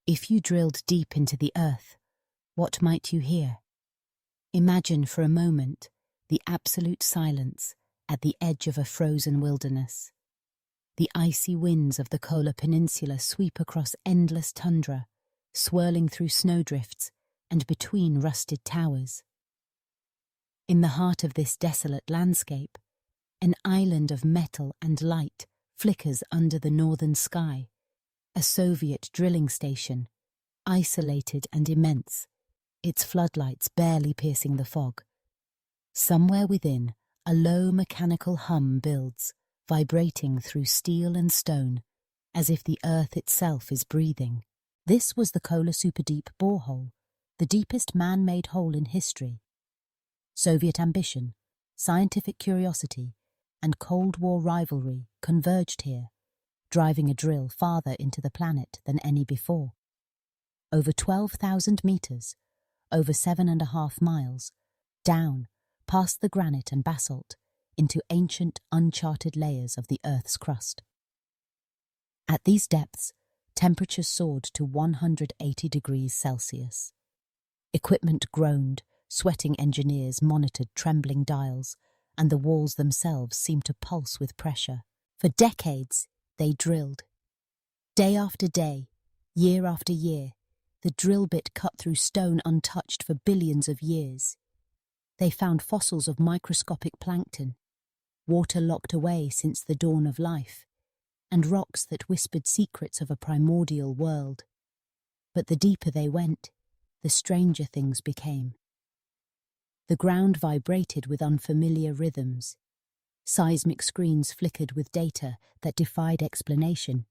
If you drilled deep into the earth, what might you hear? Imagine for a moment the absolute silence at the edge of a frozen wilderness. The icy winds of the Kola Peninsula sweep across endless tundra, swirling through snowdrifts and between rusted towers. In the heart of this desolate landscape, an island of metal and light flickers under the northern sky, a Soviet drilling station, isolated and immense, its floodlights barely piercing the fog. Somewhere within, a low mechanical hum builds, vibrating through steel and stone, as if the earth itself is breathing. This was the Kola Superdeep Borehole, the deepest man-made hole in history. Soviet ambition, scientific curiosity, and Cold War rivalry converged here, driving a drill farther into the planet than any before. Over 12,000 meters, over 7.5 miles, down, past the granite and basalt, into ancient, uncharted layers of the Earth's crust. At these depths, temperatures soared to 180 degrees Celsius. Equipment groaned, sweating engineers monitored trembling dials, and the walls themselves seemed to pulse with pressure. For decades, they drilled. Day after day, year after year, the drill bit cut through stone untouched for billions of years. They found fossils of microscopic plankton, water locked away since the dawn of life, and rocks that whispered secrets of a primordial world. But the deeper they went, the stranger things became. The ground vibrated with unfamiliar rhythms. Seismic screens flickered with data that defied explanation.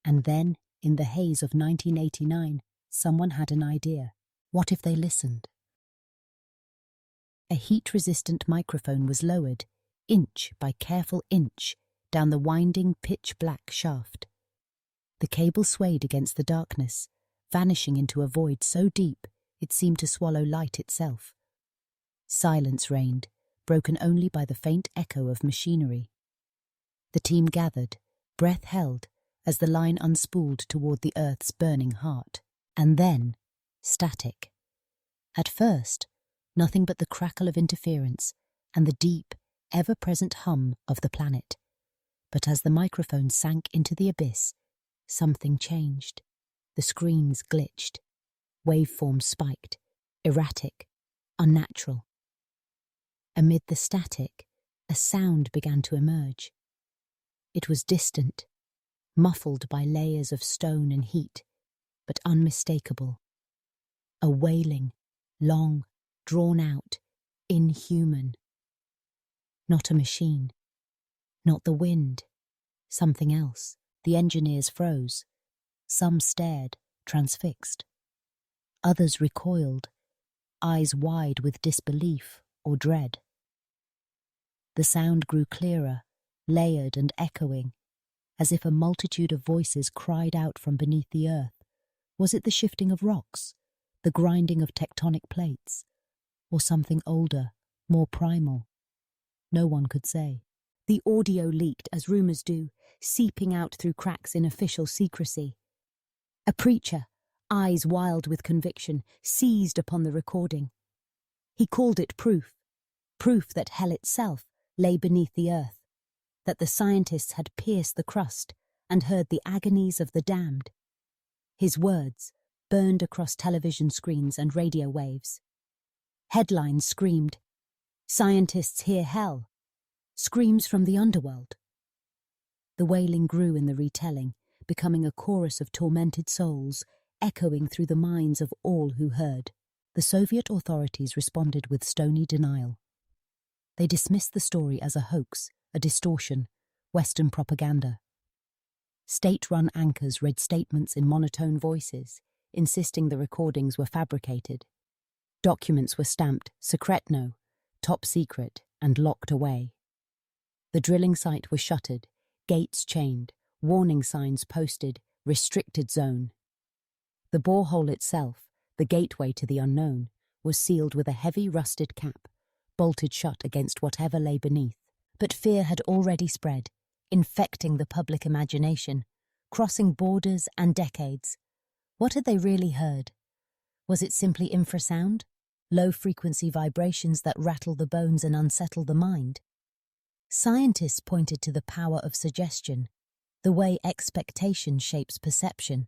And then, in the haze of 1989, someone had an idea. What if they listened? A heat-resistant microphone was lowered, inch by careful inch, down the winding pitch-black shaft. The cable swayed against the darkness, vanishing into a void so deep it seemed to swallow light itself. Silence reigned, broken only by the faint echo of machinery. The team gathered, breath held, as the line unspooled toward the Earth's burning heart. And then, static. At first, nothing but the crackle of interference and the deep, ever-present hum of the planet. But as the microphone sank into the abyss, something changed. The screens glitched. Waveforms spiked, erratic, unnatural. Amid the static, a sound began to emerge. It was distant, muffled by layers of stone and heat, but unmistakable. A wailing, long, drawn out, inhuman. Not a machine. Not the wind. Something else. The engineers froze. Some stared, transfixed. Others recoiled, eyes wide with disbelief or dread. The sound grew clearer, layered and echoing, as if a multitude of voices cried out from beneath the earth. Was it the shifting of rocks, the grinding of tectonic plates, or something older, more primal? No one could say. The audio leaked, as rumours do, seeping out through cracks in official secrecy. A preacher, eyes wild with conviction, seized upon the recording. He called it proof that hell itself lay beneath the earth, that the scientists had pierced the crust and heard the agonies of the damned. His words burned across television screens and radio waves. Headlines screamed, "Scientists hear hell," screams from the underworld. The wailing grew in the retelling, becoming a chorus of tormented souls, echoing through the minds of all who heard. The Soviet authorities responded with stony denial. They dismissed the story as a hoax, a distortion, Western propaganda. State-run anchors read statements in monotone voices, insisting the recordings were fabricated. Documents were stamped secretno, top secret, and locked away. The drilling site was shuttered, gates chained, warning signs posted, restricted zone. The borehole itself, the gateway to the unknown, was sealed with a heavy rusted cap, bolted shut against whatever lay beneath. But fear had already spread, infecting the public imagination, crossing borders and decades. What had they really heard? Was it simply infrasound? Low-frequency vibrations that rattle the bones and unsettle the mind? Scientists pointed to the power of suggestion, the way expectation shapes perception.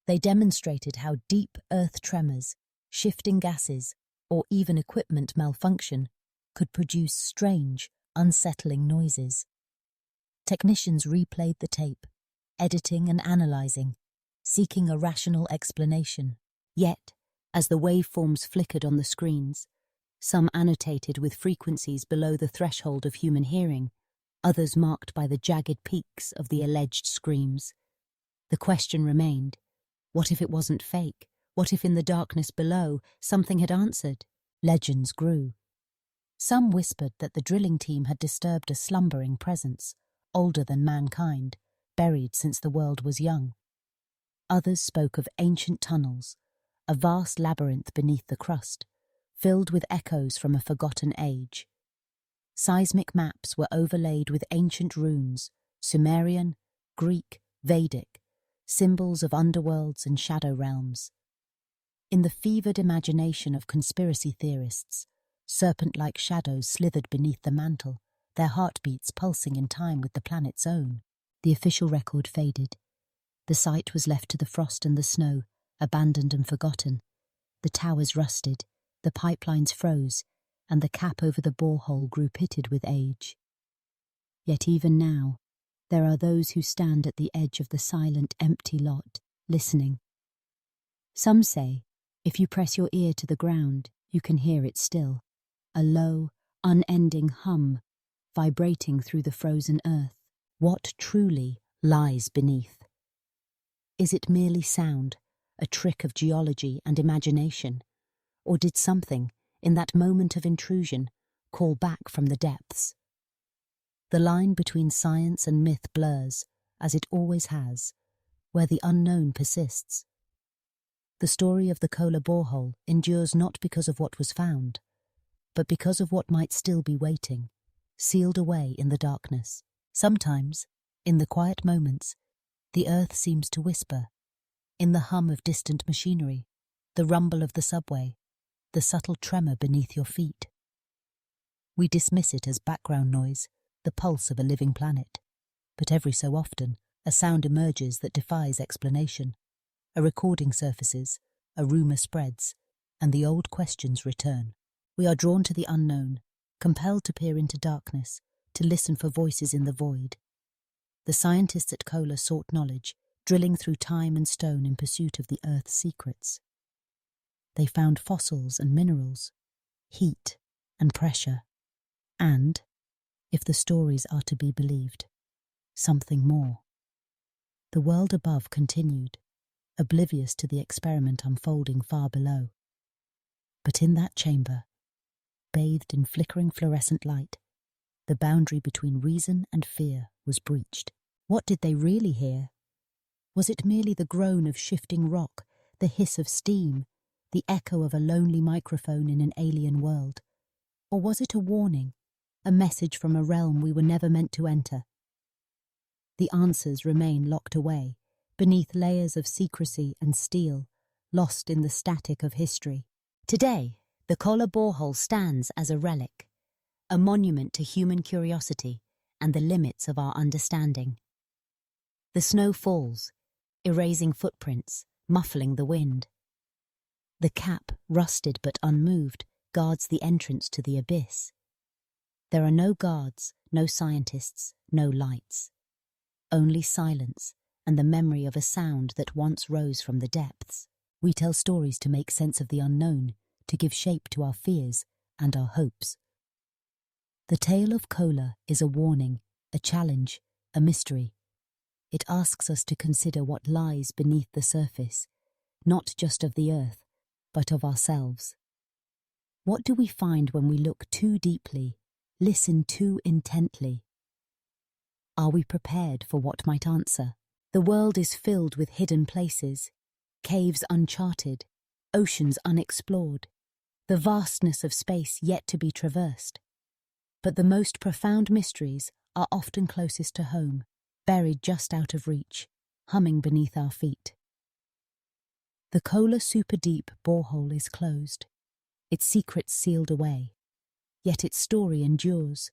They demonstrated how deep earth tremors, shifting gases, or even equipment malfunction could produce strange, unsettling noises. Technicians replayed the tape, editing and analyzing, seeking a rational explanation. Yet, as the waveforms flickered on the screens, some annotated with frequencies below the threshold of human hearing, others marked by the jagged peaks of the alleged screams. The question remained, what if it wasn't fake? What if in the darkness below something had answered? Legends grew. Some whispered that the drilling team had disturbed a slumbering presence, older than mankind, buried since the world was young. Others spoke of ancient tunnels, a vast labyrinth beneath the crust, filled with echoes from a forgotten age. Seismic maps were overlaid with ancient runes, Sumerian, Greek, Vedic, symbols of underworlds and shadow realms. In the fevered imagination of conspiracy theorists, serpent-like shadows slithered beneath the mantle, their heartbeats pulsing in time with the planet's own. The official record faded. The site was left to the frost and the snow, abandoned and forgotten. The towers rusted, the pipelines froze, and the cap over the borehole grew pitted with age. Yet even now, there are those who stand at the edge of the silent, empty lot, listening. Some say, if you press your ear to the ground, you can hear it still, a low, unending hum, vibrating through the frozen earth. What truly lies beneath? Is it merely sound, a trick of geology and imagination? Or did something, in that moment of intrusion, call back from the depths? The line between science and myth blurs, as it always has, where the unknown persists. The story of the Kola borehole endures not because of what was found, but because of what might still be waiting, sealed away in the darkness. Sometimes, in the quiet moments, the earth seems to whisper, in the hum of distant machinery, the rumble of the subway, the subtle tremor beneath your feet. We dismiss it as background noise, the pulse of a living planet. But every so often, a sound emerges that defies explanation. A recording surfaces, a rumor spreads, and the old questions return. We are drawn to the unknown, compelled to peer into darkness, to listen for voices in the void. The scientists at Kola sought knowledge, drilling through time and stone in pursuit of the Earth's secrets. They found fossils and minerals, heat and pressure, and, if the stories are to be believed, something more. The world above continued, oblivious to the experiment unfolding far below. But in that chamber, bathed in flickering fluorescent light, the boundary between reason and fear was breached. What did they really hear? Was it merely the groan of shifting rock, the hiss of steam, the echo of a lonely microphone in an alien world? Or was it a warning, a message from a realm we were never meant to enter? The answers remain locked away, beneath layers of secrecy and steel, lost in the static of history. Today, the Kola borehole stands as a relic, a monument to human curiosity and the limits of our understanding. The snow falls, erasing footprints, muffling the wind. The cap, rusted but unmoved, guards the entrance to the abyss. There are no guards, no scientists, no lights. Only silence and the memory of a sound that once rose from the depths. We tell stories to make sense of the unknown, to give shape to our fears and our hopes. The tale of Kola is a warning, a challenge, a mystery. It asks us to consider what lies beneath the surface, not just of the earth, but of ourselves. What do we find when we look too deeply, listen too intently? Are we prepared for what might answer? The world is filled with hidden places, caves uncharted, oceans unexplored, the vastness of space yet to be traversed. But the most profound mysteries are often closest to home, buried just out of reach, humming beneath our feet. The Kola Superdeep Borehole is closed, its secrets sealed away. Yet its story endures,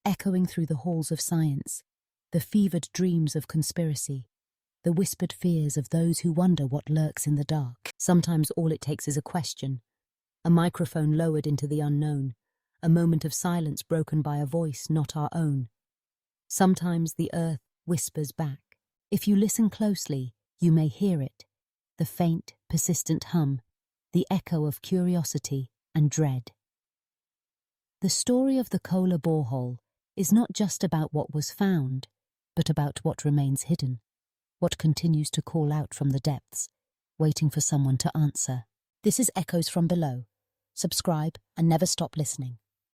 echoing through the halls of science, the fevered dreams of conspiracy, the whispered fears of those who wonder what lurks in the dark. Sometimes all it takes is a question, a microphone lowered into the unknown, a moment of silence broken by a voice not our own. Sometimes the earth whispers back. If you listen closely, you may hear it, the faint, persistent hum, the echo of curiosity and dread. The story of the Kola borehole is not just about what was found, but about what remains hidden, what continues to call out from the depths, waiting for someone to answer. This is Echoes from Below. Subscribe and never stop listening.